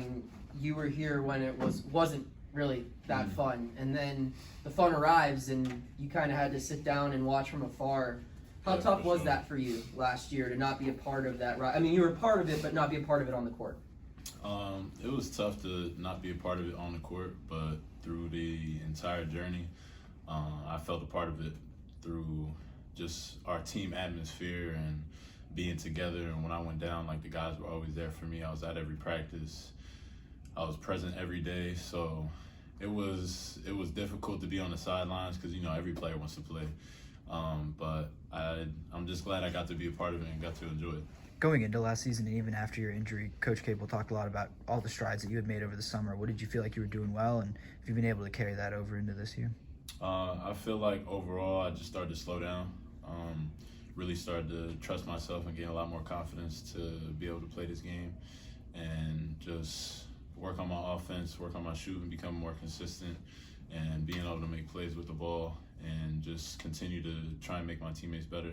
mean, you were here when it wasn't really that fun, and then the fun arrives, and you kind of had to sit down and watch from afar. How tough was that for you last year to not be a part of that? I mean, you were a part of it, but not be a part of it on the court. It was tough to not be a part of it on the court, but through the entire journey, I felt a part of it through just our team atmosphere and being together. And when I went down, like, the guys were always there for me. I was at every practice. I was present every day. So it was difficult to be on the sidelines because, you know, every player wants to play. But I'm just glad I got to be a part of it and got to enjoy it. Going into last season and even after your injury, Coach Capel talked a lot about all the strides that you had made over the summer. What did you feel like you were doing well, and have you been able to carry that over into this year? I feel like overall I just started to slow down, really started to trust myself and gain a lot more confidence to be able to play this game and just work on my offense, work on my shooting, become more consistent, and being able to make plays with the ball and just continue to try and make my teammates better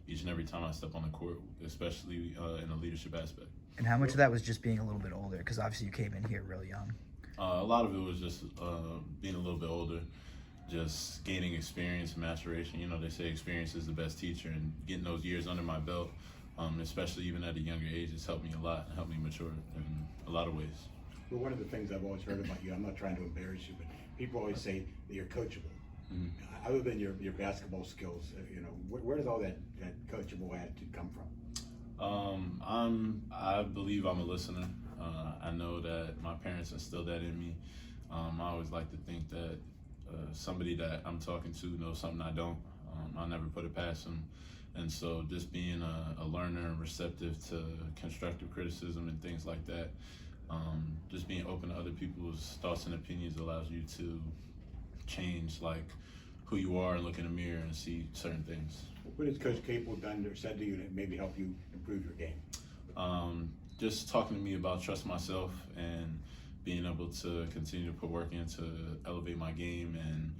each and every time I step on the court, especially in the leadership aspect. And how much of that was just being a little bit older? Because obviously you came in here really young. A lot of it was just being a little bit older, just gaining experience and maturation. You know, they say experience is the best teacher, and getting those years under my belt, especially even at a younger age, has helped me a lot and helped me mature in a lot of ways. Well, one of the things I've always heard about you, I'm not trying to embarrass you, but people always say that you're coachable. Mm-hmm. Other than your basketball skills, you know, where does all that coachable attitude come from? I believe I'm a listener. I know that my parents instilled that in me. I always like to think that somebody that I'm talking to knows something I don't. I'll never put it past them. And so just being a learner and receptive to constructive criticism and things like that, just being open to other people's thoughts and opinions allows you to change, like, who you are and look in the mirror and see certain things. What has Coach Capel done or said to you that maybe help you improve your game? Just talking to me about trust myself and being able to continue to put work in to elevate my game and,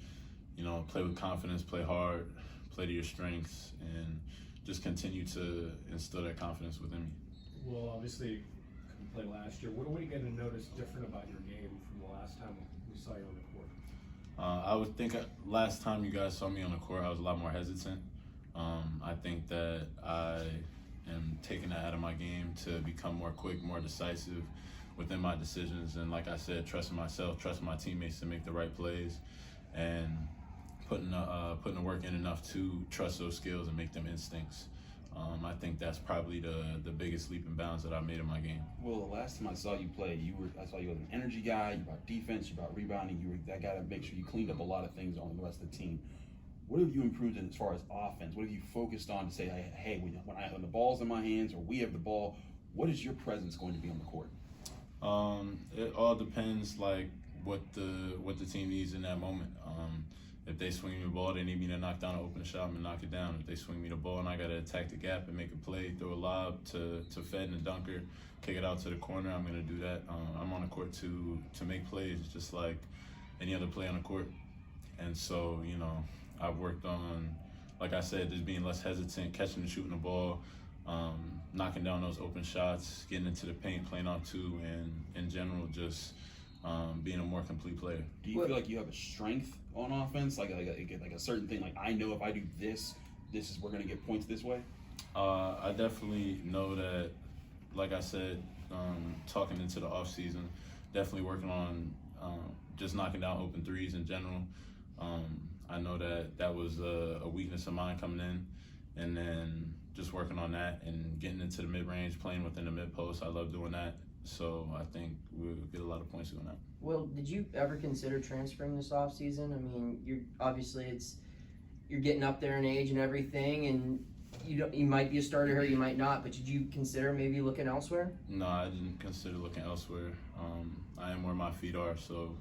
you know, play with confidence, play hard, play to your strengths, and just continue to instill that confidence within me. Well, obviously, you couldn't play last year. What are you going to notice different about your game from the last time we saw you on the court? I would think last time you guys saw me on the court, I was a lot more hesitant. I think that I am taking that out of my game to become more quick, more decisive within my decisions. And like I said, trusting myself, trusting my teammates to make the right plays, and putting the work in enough to trust those skills and make them instincts. I think that's probably the biggest leap and bounds that I made in my game. Well, the last time I saw you play, I saw you as an energy guy. You brought defense, you brought rebounding. You were that guy to make sure you cleaned up a lot of things on the rest of the team. What have you improved in as far as offense? What have you focused on to say, hey, when the ball's in my hands or we have the ball, what is your presence going to be on the court? It all depends, like, what the team needs in that moment. If they swing me the ball, they need me to knock down an open shot, I'm gonna knock it down. If they swing me the ball and I gotta attack the gap and make a play, throw a lob to Fed and a dunker, kick it out to the corner, I'm gonna do that. I'm on the court to make plays just like any other play on the court. And so, you know, I've worked on, like I said, just being less hesitant, catching and shooting the ball, knocking down those open shots, getting into the paint, playing off two, and in general, just being a more complete player. Do you feel like you have a strength on offense, like a certain thing? Like, I know if I do this, we're gonna get points this way. I definitely know that. Like I said, talking into the off season, definitely working on just knocking down open threes in general. I know that was a weakness of mine coming in, and then just working on that and getting into the mid range, playing within the mid post. I love doing that. So I think we'll get a lot of points doing that. Will, did you ever consider transferring this offseason? I mean, you're getting up there in age and everything, and you might be a starter here, you might not, but did you consider maybe looking elsewhere? No, I didn't consider looking elsewhere. I am where my feet are, so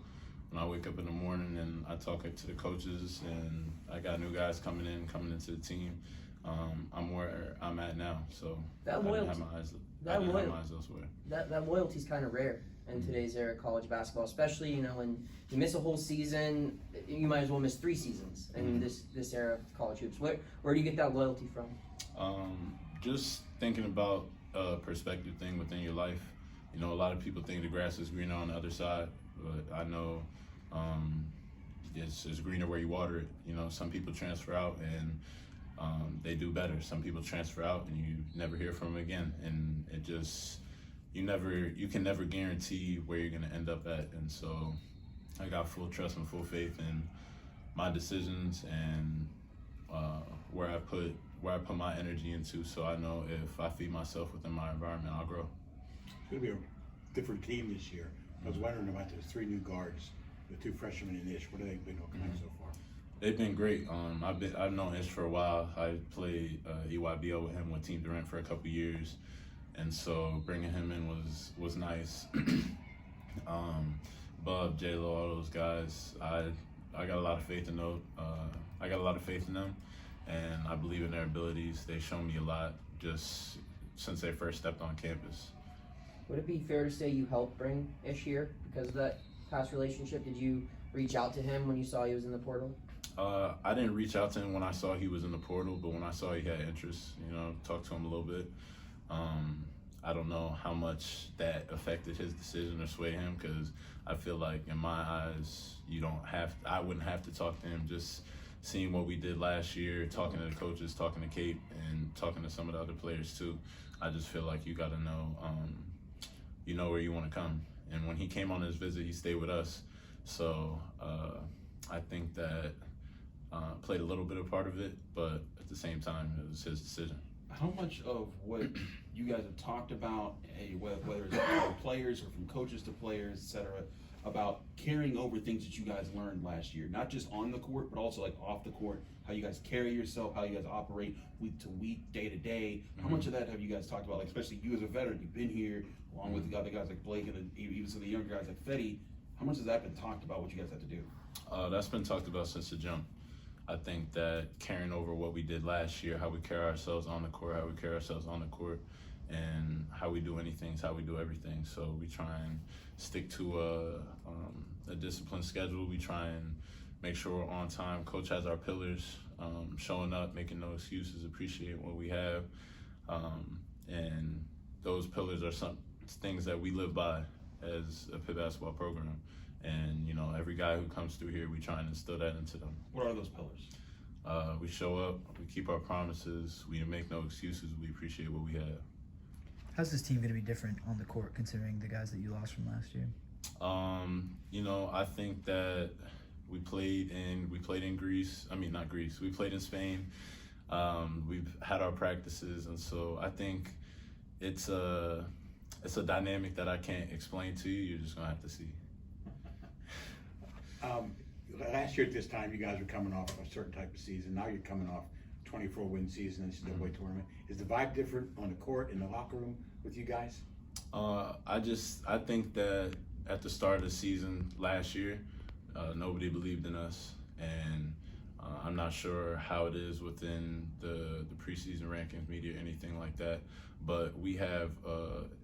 when I wake up in the morning and I talk to the coaches and I got new guys coming into the team, I'm where I'm at now. So that I loyalty, didn't have my eyes elsewhere. That loyalty's kind of rare in today's era of college basketball, especially, you know, when you miss a whole season, you might as well miss 3 seasons in this era of college hoops. Where do you get that loyalty from? Just thinking about a perspective thing within your life. you know, a lot of people think the grass is greener on the other side, but I know it's greener where you water it. You know, some people transfer out and they do better. Some people transfer out and you never hear from them again, and it just you can never guarantee where you're gonna end up at. And so I got full trust and full faith in my decisions and where I put my energy into. So I know if I feed myself within my environment, I'll grow. It's going to be a different team this year. I was wondering about those 3 new guards, the 2 freshmen and Ish. What have they been looking like so far? They've been great. I've known Ish for a while. I played EYBL with him with Team Durant for a couple years, and so bringing him in was nice. Bub, J-Lo, all those guys. I got a lot of faith in those. I got a lot of faith in them, and I believe in their abilities. They've shown me a lot just since they first stepped on campus. Would it be fair to say you helped bring Ish here because of that past relationship? Did you reach out to him when you saw he was in the portal? I didn't reach out to him when I saw he was in the portal, but when I saw he had interest, you know, talked to him a little bit. I don't know how much that affected his decision or swayed him, because I feel like in my eyes, I wouldn't have to talk to him. Just seeing what we did last year, talking to the coaches, talking to Kate, and talking to some of the other players too. I just feel like you got to know, you know where you want to come. And when he came on his visit, he stayed with us. So I think that played a little bit of part of it, but at the same time, it was his decision. How much of what you guys have talked about, whether it's from players or from coaches to players, et cetera, about carrying over things that you guys learned last year, not just on the court, but also like off the court, how you guys carry yourself, how you guys operate week to week, day to day. How much of that have you guys talked about? Like, especially you as a veteran, you've been here along with the other guys like Blake and even some of the younger guys like Fetty. How much has that been talked about, what you guys have to do? That's been talked about since the jump. I think that carrying over what we did last year, how we carry ourselves on the court, how we carry ourselves on the court, and how we do anything is how we do everything. So we try and stick to a disciplined schedule. We try and make sure we're on time. Coach has our pillars, showing up, making no excuses, appreciate what we have. And those pillars are some things that we live by as a Pitt basketball program. And, you know, every guy who comes through here, we try and instill that into them. What are those pillars? We show up, we keep our promises, we make no excuses, we appreciate what we have. How's this team going to be different on the court considering the guys that you lost from last year? You know, I think that we played in Greece. I mean, not Greece. We played in Spain. We've had our practices, and so I think it's a dynamic that I can't explain to you. You're just gonna have to see. Last year at this time, you guys were coming off a certain type of season. Now you're coming off 24-win season in the NCAA tournament. Is the vibe different on the court, in the locker room with you guys? I think that at the start of the season last year, nobody believed in us, and I'm not sure how it is within the preseason rankings, media, anything like that. But we have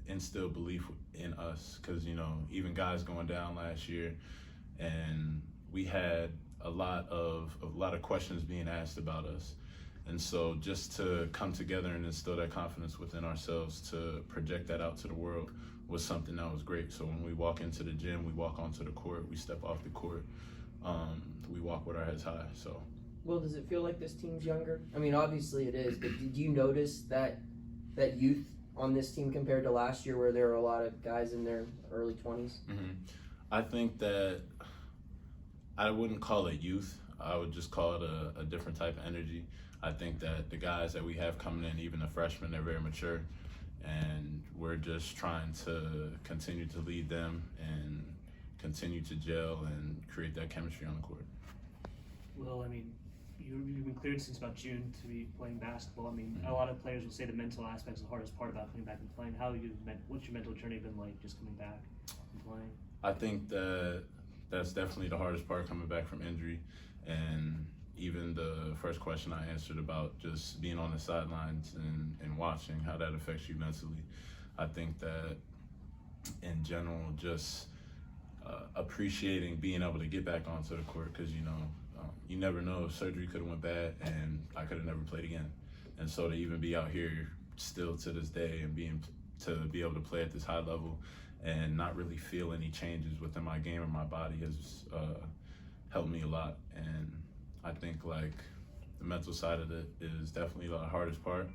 instilled belief in us, because, you know, even guys going down last year, and we had a lot of questions being asked about us. And so just to come together and instill that confidence within ourselves to project that out to the world was something that was great. So when we walk into the gym, we walk onto the court, we step off the court, we walk with our heads high. So, Well, does it feel like this team's younger? I mean, obviously it is, but did you notice that youth on this team compared to last year, where there were a lot of guys in their early 20s? I think that I wouldn't call it youth. I would just call it a different type of energy. I think that the guys that we have coming in, even the freshmen, they're very mature, and we're just trying to continue to lead them and continue to gel and create that chemistry on the court. Well, I mean, you've been cleared since about June to be playing basketball. I mean, a lot of players will say the mental aspect is the hardest part about coming back and playing. What's your mental journey been like, just coming back and playing? I think that's definitely the hardest part, coming back from injury. And even the first question I answered about just being on the sidelines and watching how that affects you mentally. I think that in general, just appreciating being able to get back onto the court, because, you know, you never know, surgery could have went bad and I could have never played again. And so to even be out here still to this day and to be able to play at this high level and not really feel any changes within my game or my body has helped me a lot. And I think like the mental side of it is definitely the hardest part,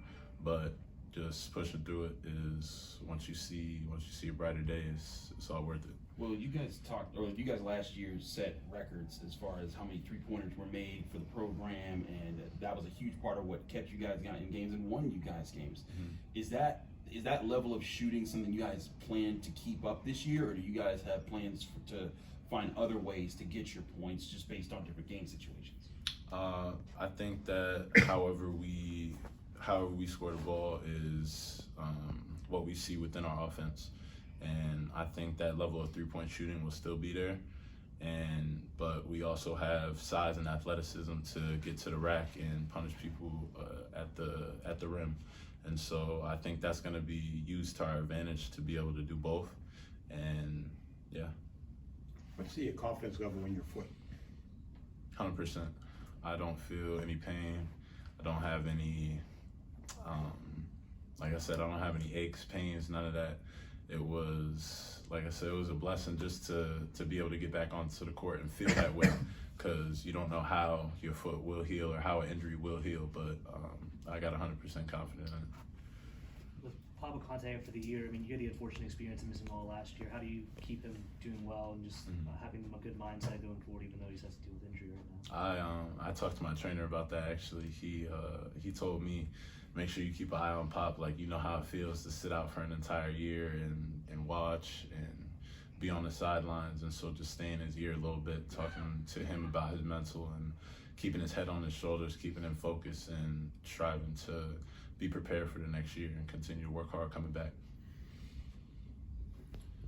but just pushing through it is once you see a brighter day, it's all worth it. Well, you guys last year set records as far as how many 3-pointers were made for the program, and that was a huge part of what kept you guys in games and won you guys games. Is that level of shooting something you guys plan to keep up this year, or do you guys have plans to find other ways to get your points just based on different game situations? I think that however we score the ball is what we see within our offense. And I think that level of 3-point shooting will still be there. But we also have size and athleticism to get to the rack and punish people at the rim. And so I think that's going to be used to our advantage to be able to do both. And yeah. What's your confidence level in your foot? 100%. I don't feel any pain. I don't have any, like I said, I don't have any aches, pains, none of that. It was, like I said, it was a blessing just to be able to get back onto the court and feel that way, because you don't know how your foot will heal or how an injury will heal, but I got 100% confident in it. With Papa Conte for the year, I mean, you had the unfortunate experience of missing all last year. How do you keep him doing well and just having a good mindset going forward, even though he has to deal with injury right now? I talked to my trainer about that actually. He told me, make sure you keep an eye on Pop. Like, you know how it feels to sit out for an entire year and watch and be on the sidelines. And so just stay in his ear a little bit, talking to him about his mental and keeping his head on his shoulders, keeping him focused and striving to be prepared for the next year and continue to work hard coming back.